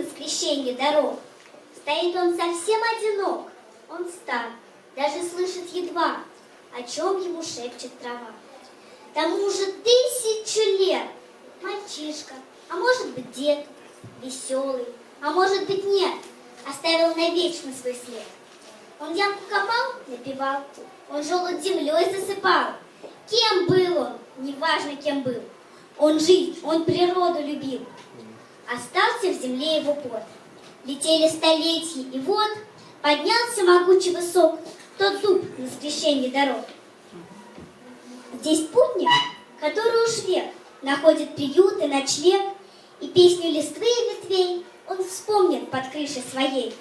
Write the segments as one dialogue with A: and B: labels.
A: на скрещении дорог. Стоит он совсем одинок, он стар, даже слышит едва, о чем ему шепчет трава. Тому же 1000 лет, мальчишка, а может быть дед, веселый, а может быть нет, оставил навечно свой след. Он ямку копал, напевал, он желудь землей засыпал. Кем был он, неважно кем был, он жизнь, он природу любил. Остался в земле его пот. Летели столетия, и вот поднялся могучий высок тот зуб на скрещении дорог. Здесь путник, который уж век находит приют и ночлег, и песню листвы и ветвей он вспомнит под крышей своей.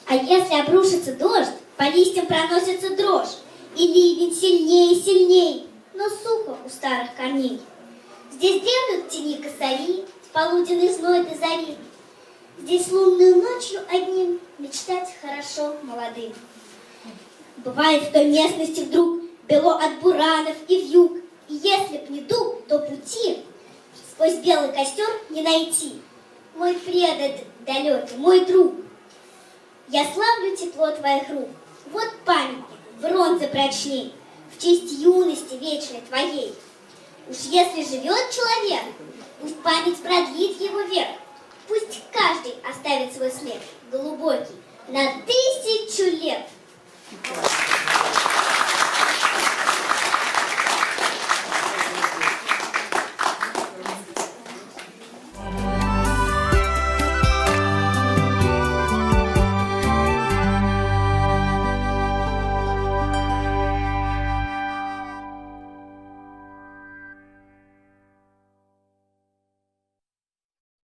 A: А если обрушится дождь, по листьям проносится дрожь, и ливень сильнее и сильней, но сухо у старых корней. Здесь дремлют в тени косари, в полуденный зной до зари. Здесь лунную ночью одним мечтать хорошо молодым. Бывает в той местности вдруг бело от буранов и вьюг, и если б не дуб, то пути сквозь белый костер не найти. Мой предок далекий, мой друг, я славлю тепло твоих рук. Вот памятник бронзы прочней в честь юности вечной твоей. Уж если живет человек, пусть память продлит его век. Пусть каждый оставит свой след глубокий на 1000 лет.